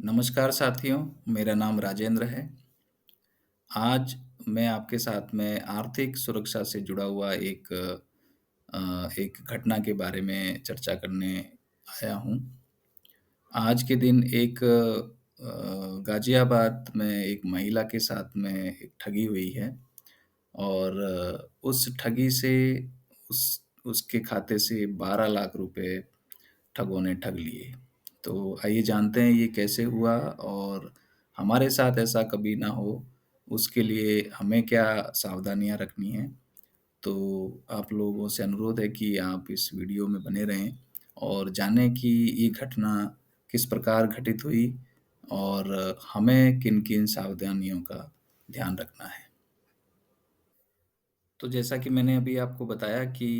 नमस्कार साथियों, मेरा नाम राजेंद्र है। आज मैं आपके साथ में आर्थिक सुरक्षा से जुड़ा हुआ एक घटना के बारे में चर्चा करने आया हूँ। आज के दिन गाज़ियाबाद में एक महिला के साथ में एक ठगी हुई है और उस ठगी से उस उसके खाते से 12 लाख रुपए ठगों ने ठग लिए। तो आइए जानते हैं ये कैसे हुआ और हमारे साथ ऐसा कभी ना हो, उसके लिए हमें क्या सावधानियाँ रखनी हैं। तो आप लोगों से अनुरोध है कि आप इस वीडियो में बने रहें और जानें कि ये घटना किस प्रकार घटित हुई और हमें किन-किन सावधानियों का ध्यान रखना है। तो जैसा कि मैंने अभी आपको बताया कि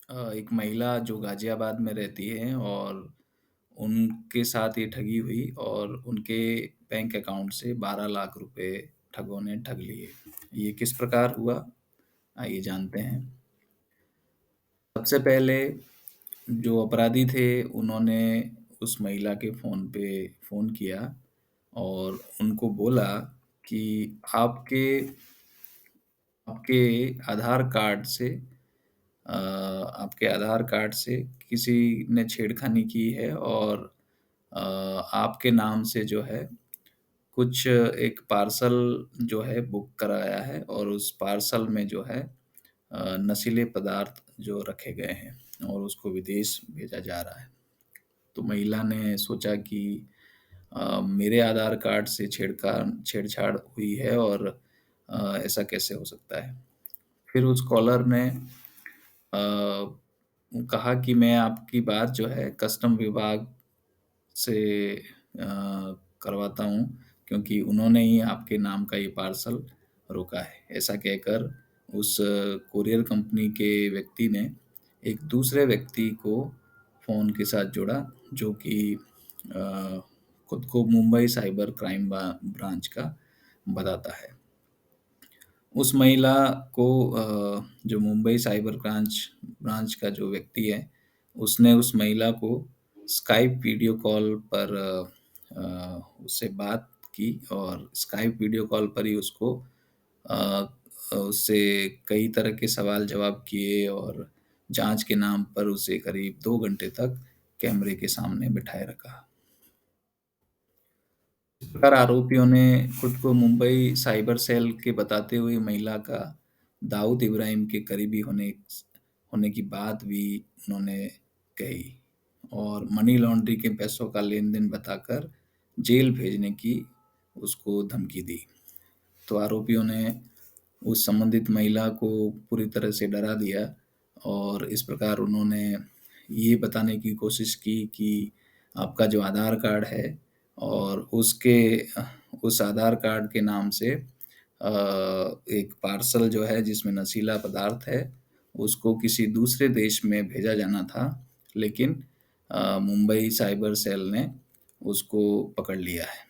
एक महिला जो गाज़ियाबाद में रहती है और उनके साथ ये ठगी हुई और उनके बैंक अकाउंट से 12 लाख रुपए ठगों ने ठग लिए। ये किस प्रकार हुआ? आइए जानते हैं। सबसे पहले जो अपराधी थे उन्होंने उस महिला के फ़ोन पे फ़ोन किया और उनको बोला कि आपके आपके आधार कार्ड से आपके आधार कार्ड से किसी ने छेड़खानी की है और आपके नाम से जो है कुछ एक पार्सल जो है बुक कराया है और उस पार्सल में जो है नशीले पदार्थ जो रखे गए हैं और उसको विदेश भेजा जा रहा है। तो महिला ने सोचा कि मेरे आधार कार्ड से छेड़छाड़ हुई है और ऐसा कैसे हो सकता है? फिर उस कॉलर ने कहा कि मैं आपकी बात जो है कस्टम विभाग से करवाता हूँ क्योंकि उन्होंने ही आपके नाम का ये पार्सल रोका है। ऐसा कहकर उस कोरियर कंपनी के व्यक्ति ने एक दूसरे व्यक्ति को फ़ोन के साथ जोड़ा जो कि अ, खुद को मुंबई साइबर क्राइम ब्रांच का बताता है। उस महिला को जो मुंबई साइबर ब्रांच का जो व्यक्ति है, उसने उस महिला को स्काइप वीडियो कॉल पर उससे बात की और स्काइप वीडियो कॉल पर ही उसको अ उससे कई तरह के सवाल-जवाब किए और जाँच के नाम पर उसे करीब 2 घंटे तक कैमरे के सामने बिठाए रखा। इस प्रकार आरोपियों ने खुद को मुंबई साइबर सेल के बताते हुए महिला का दाऊद इब्राहिम के करीबी होने की बात भी उन्होंने कही और मनी लॉन्ड्रिंग के पैसों का लेन-देन बताकर जेल भेजने की उसको धमकी दी। तो आरोपियों ने उस संबंधित महिला को पूरी तरह से डरा दिया और इस प्रकार उन्होंने ये बताने की कोशिश की कि आपका जो आधार कार्ड है और उस आधार कार्ड के नाम से एक पार्सल जो है जिसमें नशीला पदार्थ है, उसको किसी दूसरे देश में भेजा जाना था, लेकिन मुंबई साइबर सेल ने उसको पकड़ लिया है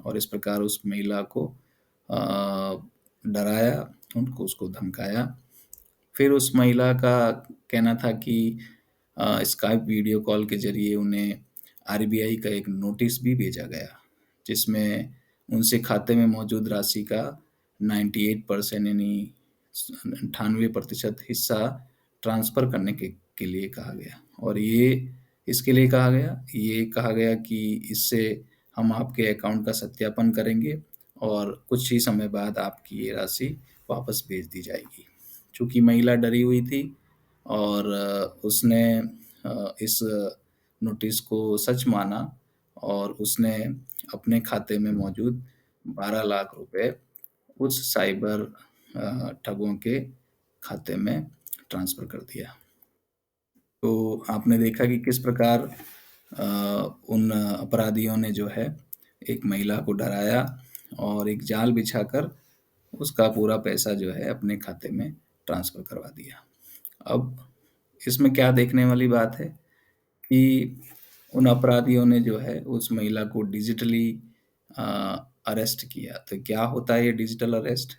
और इस प्रकार उस महिला को अ, डराया, उसको धमकाया। फिर उस महिला का कहना था कि स्काइप वीडियो कॉल के ज़रिए उन्हें आरबीआई का एक नोटिस भी भेजा गया, जिसमें उनसे खाते में मौजूद राशि का 98% यानी स 98% हिस्सा ट्रांसफ़र करने के लिए कहा गया और इसके लिए कहा गया, ये कहा गया कि इससे हम आपके अकाउंट का सत्यापन करेंगे और कुछ ही समय बाद आपकी ये राशि वापस भेज दी जाएगी। चूँकि महिला डरी हुई थी और उसने इस नोटिस को सच माना और उसने अपने खाते में मौजूद 12 लाख रुपए उस साइबर ठगों के खाते में ट्रांसफ़र कर दिया। तो आपने देखा कि किस प्रकार उन अपराधियों ने जो है एक महिला को डराया और एक जाल बिछाकर उसका पूरा पैसा जो है अपने खाते में ट्रांसफ़र करवा दिया। अब इसमें क्या देखने वाली बात है कि उन अपराधियों ने जो है उस महिला को डिजिटली अ, अरेस्ट किया। तो क्या होता है ये डिजिटल अरेस्ट?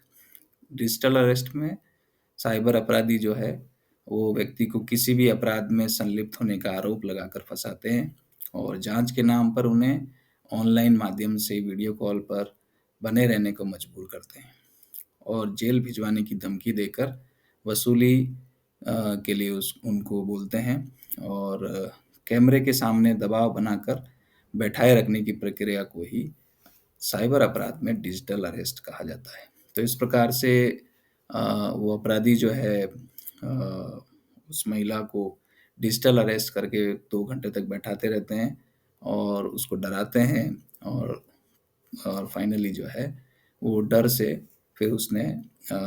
डिजिटल अरेस्ट में साइबर अपराधी जो है, वो व्यक्ति को किसी भी अपराध में संलिप्त होने का आरोप लगाकर फँसाते हैं और जाँच के नाम पर उन्हें ऑनलाइन माध्यम से वीडियो कॉल पर बने रहने को मजबूर करते हैं और जेल भिजवाने की धमकी देकर वसूली के लिए उस उनको बोलते हैं और कैमरे के सामने दबाव बनाकर बैठाए रखने की प्रक्रिया को ही साइबर अपराध में डिजिटल अरेस्ट कहा जाता है। तो इस प्रकार से वो अपराधी जो है उस महिला को डिजिटल अरेस्ट करके 2 घंटे तक बैठाते रहते हैं और उसको डराते हैं और फाइनली जो है वो डर से फिर उसने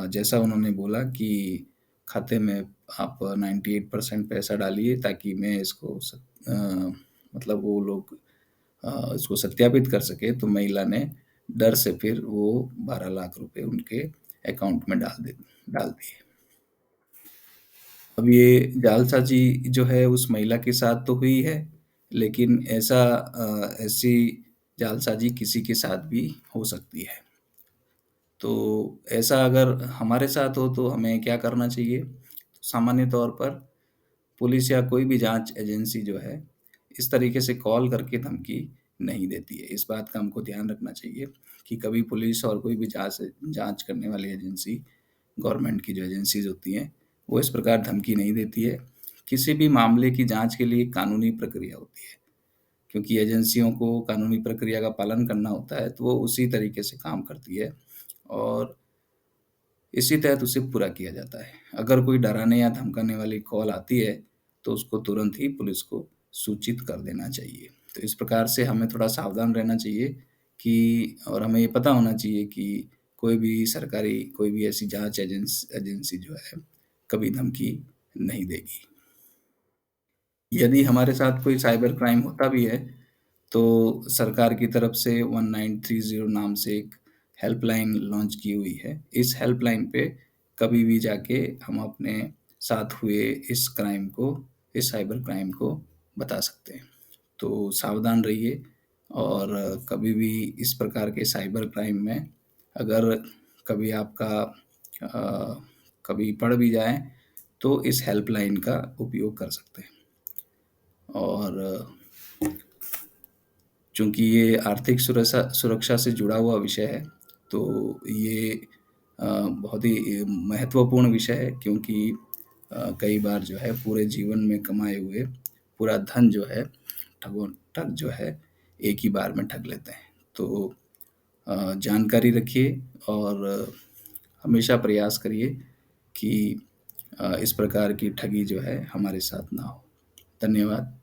जैसा उन्होंने बोला कि खाते में आप 98% पैसा डालिए ताकि मैं इसको मतलब वो लोग इसको सत्यापित कर सके, तो महिला ने डर से फिर वो 12 लाख रुपए उनके अकाउंट में डाल दिए। अब ये जालसाजी जो है उस महिला के साथ तो हुई है, लेकिन ऐसी जालसाजी किसी के साथ भी हो सकती है। तो ऐसा अगर हमारे साथ हो तो हमें क्या करना चाहिए? सामान्य तौर पर पुलिस या कोई भी जांच एजेंसी जो है, इस तरीके से कॉल करके धमकी नहीं देती है। इस बात का हमको ध्यान रखना चाहिए कि कभी पुलिस और कोई भी जांच जांच करने वाली एजेंसी, गवर्नमेंट की जो एजेंसीज़ होती हैं, वो इस प्रकार धमकी नहीं देती है। किसी भी मामले की जांच के लिए कानूनी प्रक्रिया होती है, क्योंकि एजेंसियों को कानूनी प्रक्रिया का पालन करना होता है, तो वो उसी तरीके से काम करती है और इसी तहत उसे पूरा किया जाता है। अगर कोई डराने या धमकाने वाली कॉल आती है, तो उसको तुरंत ही पुलिस को सूचित कर देना चाहिए। तो इस प्रकार से हमें थोड़ा सावधान रहना चाहिए कि और हमें ये पता होना चाहिए कि कोई भी ऐसी जाँच एजेंसी जो है, कभी धमकी नहीं देगी। यदि हमारे साथ कोई साइबर क्राइम होता भी है, तो सरकार की तरफ से 1930 नाम से एक हेल्पलाइन लॉन्च की हुई है। इस हेल्पलाइन पे कभी भी जाके हम अपने साथ हुए इस साइबर क्राइम को बता सकते हैं। तो सावधान रहिए और कभी भी इस प्रकार के साइबर क्राइम में अगर कभी आपका कभी पड़ भी जाए, तो इस हेल्पलाइन का उपयोग कर सकते हैं। और चूँकि ये आर्थिक सुरक्षा से जुड़ा हुआ विषय है, तो ये बहुत ही महत्वपूर्ण विषय है, क्योंकि कई बार जो है पूरे जीवन में कमाए हुए पूरा धन जो है ठग जो है एक ही बार में ठग लेते हैं। तो जानकारी रखिए और हमेशा प्रयास करिए कि इस प्रकार की ठगी जो है हमारे साथ ना हो। धन्यवाद।